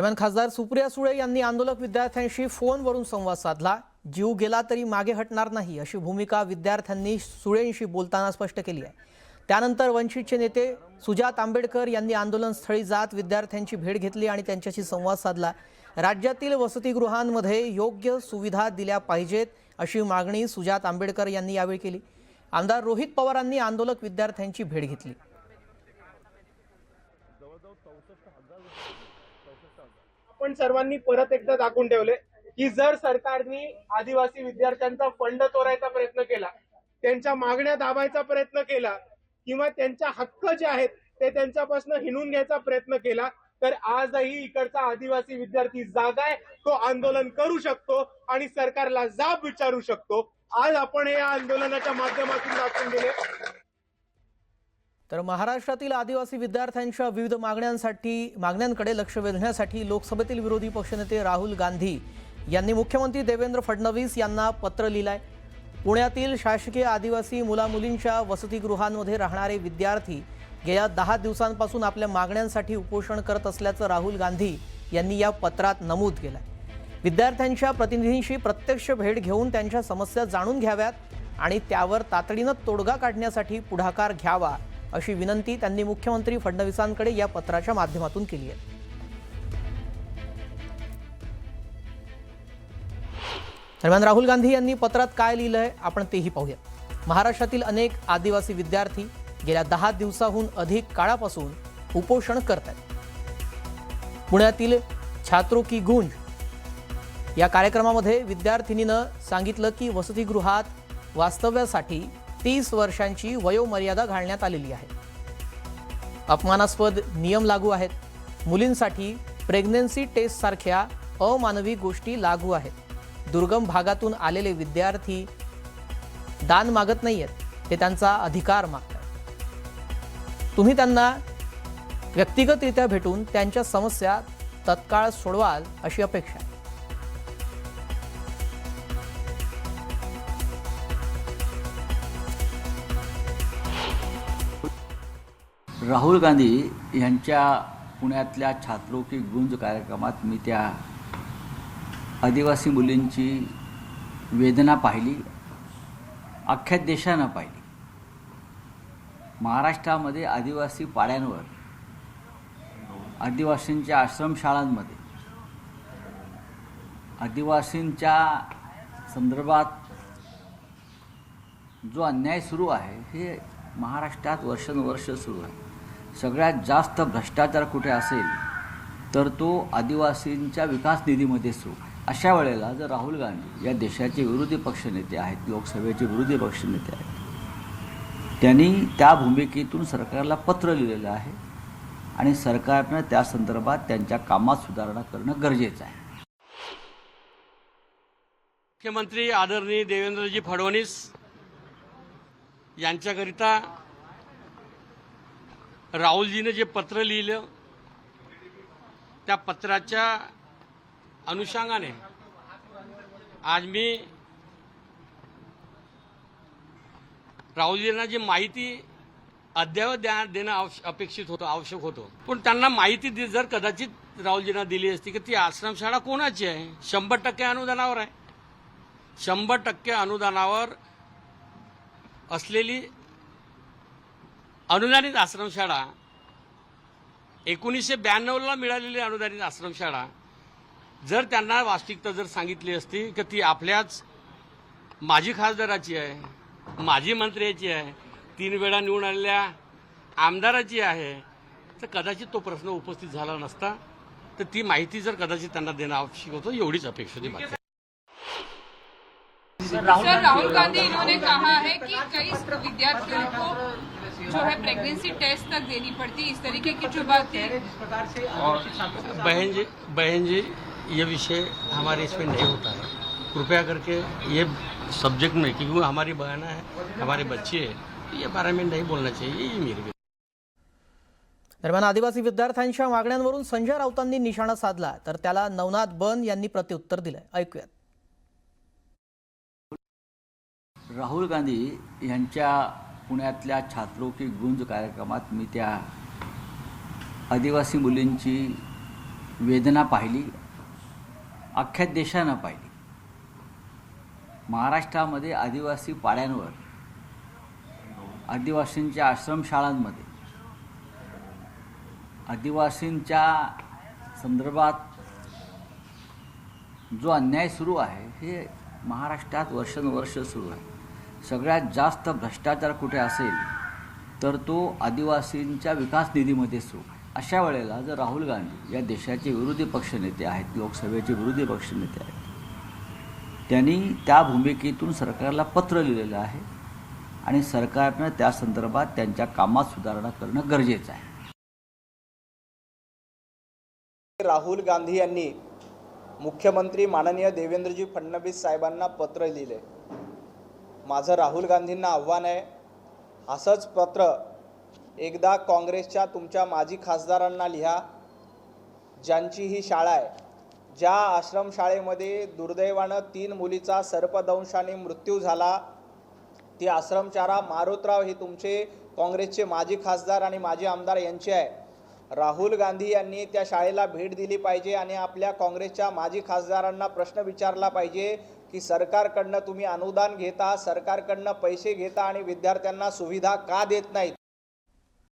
दरम्यान खासदार सुप्रिया सुळे यांनी आंदोलक विद्यार्थ्यांशी फोनवरून संवाद साधला। जीव गेला तरी मागे हटणार नाही अशी भूमिका विद्यार्थ्यांनी सुळेंशी बोलताना स्पष्ट केली आहे। त्यानंतर वंचितचे नेते सुजात आंबेडकर यांनी आंदोलनस्थळी जात विद्यार्थ्यांची भेट घेतली आणि त्यांच्याशी संवाद साधला। राज्यातील वसतिगृहांमध्ये योग्य सुविधा दिल्या पाहिजेत अशी मागणी सुजात आंबेडकर यांनी यावेळी केली। आमदार रोहित पवारांनी आंदोलक विद्यार्थ्यांची भेट घेतली। आपण सर्वांनी परत एकदा दाखवून ठेवले की जर सरकारने आदिवासी विद्यार्थ्यांचा फंड चोरायचा प्रयत्न केला, त्यांच्या मागण्या दाबायचा प्रयत्न केला किंवा त्यांच्या हक्क जे आहेत ते त्यांच्यापासून हिनून घ्यायचा प्रयत्न केला तर आजही इकडचा आदिवासी विद्यार्थी जागा आहे, तो आंदोलन करू शकतो आणि सरकारला जाब विचारू शकतो। आज आपण या आंदोलनाच्या माध्यमातून दाखवून दिले। तर महाराष्ट्रातील आदिवासी विद्यार्थ्यांच्या विविध मागण्यांकडे लक्ष वेधण्यासाठी लोकसभेतील विरोधी पक्षनेते राहुल गांधी यांनी मुख्यमंत्री देवेंद्र फडणवीस यांना पत्र लिहिलंय। पुण्यातील शासकीय आदिवासी मुलामुलींच्या वसतिगृहांमध्ये राहणारे विद्यार्थी गेल्या 10 दिवसांपासून आपल्या मागण्यांसाठी उपोषण करत असल्याचं राहुल गांधी यांनी या पत्रात नमूद केलंय। विद्यार्थ्यांच्या प्रतिनिधींशी प्रत्यक्ष भेट घेऊन त्यांच्या समस्या जाणून घ्याव्यात आणि त्यावर तातडीने तोडगा काढण्यासाठी पुढाकार घ्यावा अशी विनंती त्यांनी मुख्यमंत्री फडणवीसांकडे या पत्राच्या माध्यमातून केली आहे। दरम्यान राहुल गांधी यांनी पत्रात काय लिहिलंय आपण तेही पाहूया। महाराष्ट्रातील अनेक आदिवासी विद्यार्थी गेल्या 10 दिवसांहून अधिक काळापासून उपोषण करत आहेत। पुण्यातील छात्रों की गूंज या कार्यक्रमामध्ये विद्यार्थिनीनं सांगितलं की वसतिगृहात वास्तव्यासाठी 30 वर्षांची वयोमर्यादा घालण्यात आलेली आहे। अपमानास्पद नियम लागू आहेत। मुलींसाठी प्रेग्नन्सी टेस्ट सारख्या अमानवी गोष्टी लागू आहेत। दुर्गम भागातून आलेले विद्यार्थी दान मागत नाहीयेत, ते त्यांचा अधिकार मागतात। तुम्ही त्यांना व्यक्तिगतरित्या भेटून त्यांच्या समस्या तत्काळ सोडवाल अशी अपेक्षा आहे। राहुल गांधी यांच्या पुण्यातल्या छात्रों की गूंज कार्यक्रमात मी त्या आदिवासी मुलींची वेदना पाहिली, अख्ख्या देशानं पाहिली। महाराष्ट्रामध्ये आदिवासी पाड्यांवर, आदिवासींच्या आश्रमशाळांमध्ये आदिवासींच्या संदर्भात जो अन्याय सुरू आहे हे महाराष्ट्रात वर्षानुवर्ष सुरू आहे। सगळ्यात जास्त भ्रष्टाचार कुठे असेल तर तो आदिवासींच्या विकास निधीमध्ये सुरू आहे। अशा वेळेला जर राहुल गांधी या देशाचे विरोधी पक्षनेते आहेत, लोकसभेचे विरोधी पक्षनेते आहेत, त्यांनी त्या भूमिकेतून सरकारला पत्र लिहिलेलं आहे आणि सरकारनं त्या संदर्भात त्यांच्या कामात सुधारणा करणं गरजेचं आहे। मुख्यमंत्री आदरणीय देवेंद्रजी फडणवीस यांच्याकरिता राहुलजीने जे पत्र लिहिलं त्या पत्राच्या अनुषंगाने आज मी राहुलजींना जी माहिती अद्ययावत देणं आवश्यक होतं, पण त्यांना माहिती जर कदाचित राहुलजींना दिली असती की ती आश्रमशाळा कोणाची आहे, 100% अनुदानावर आहे, 100% अनुदानावर असलेली अनुदानित आश्रमशाळा 1992ला मिळालेली अनुदानित आश्रमशाळा जर त्यांना वास्तविकता जर सांगितली असती की ती आपल्याच माजी खासदाराची आहे, माजी मंत्र्याची आहे, 3 वेळा निवडून आलेल्या आमदाराची आहे, तर कदाचित तो प्रश्न उपस्थित झाला नसता। तर ती माहिती जर कदाचित त्यांना देणं आवश्यक होतं, एवढीच अपेक्षा होती। सर, राहुल गांधी इन्होंने कहा है कि कई विद्यार्थियों को जो है प्रेगनेंसी टेस्ट तक देनी पड़ती, इस तरीके की जो बात है। बहन जी ये विषय हमारे इसमें नहीं होता है, कृपया करके ये सब्जेक्ट में, क्योंकि हमारी बहन है, हमारे बच्चे हैं, ये बारे में नहीं बोलना चाहिए, ये मेरी। दरम्यान आदिवासी विद्यार्थ्यांच्या मागण्यांवरून संजय राऊतांनी निशाणा साधला तर त्याला नवनाथ बन यांनी प्रत्युत्तर दिलंय। ऐकूयात। राहुल गांधी यांच्या पुण्यातल्या छात्रों की गूंज कार्यक्रमात मी त्या आदिवासी मुलींची वेदना पाहिली, अख्ख्या देशानं पाहिली. महाराष्ट्रामध्ये आदिवासी पाड्यांवर, आदिवासींच्या आश्रमशाळांमध्ये, आदिवासींच्या संदर्भात जो अन्याय सुरू आहे हे महाराष्ट्रात वर्षानुवर्ष सुरू आहे. सगळ्यात जास्त भ्रष्टाचार कुठे असेल तर तो आदिवासींच्या विकास निधीमध्ये सुरू आहे. अशा वेळेला जर राहुल गांधी या देशाचे विरोधी पक्षनेते आहेत, लोकसभेचे विरोधी पक्षनेते आहेत, त्यांनी त्या भूमिकेतून सरकारला पत्र लिहिलेलं आहे आणि सरकारनं त्या संदर्भात त्यांच्या कामात सुधारणा करणं गरजेचं आहे. राहुल गांधी यांनी मुख्यमंत्री माननीय देवेंद्रजी फडणवीस साहेबांना पत्र लिहिले. माझं राहुल गांधींना आव्हान आहे, असंच पत्र एकदा काँग्रेसच्या तुमच्या माजी खासदारांना लिहा, ज्यांची ही शाळा आहे, ज्या आश्रमशाळेमध्ये दुर्दैवानं 3 मुलीचा सर्पदंशाने मृत्यू झाला. ती आश्रमशाळा मारोतराव हे तुमचे काँग्रेसचे माजी खासदार आणि माजी आमदार यांचे आहे. राहुल गांधी यांनी त्या शाळेला भेट दिली पाहिजे आणि आपल्या काँग्रेसच्या माजी खासदारांना प्रश्न विचारला पाहिजे की सरकारकडनं तुम्ही अनुदान घेता, सरकारकडनं पैसे घेता आणि विद्यार्थ्यांना सुविधा का देत नाहीत.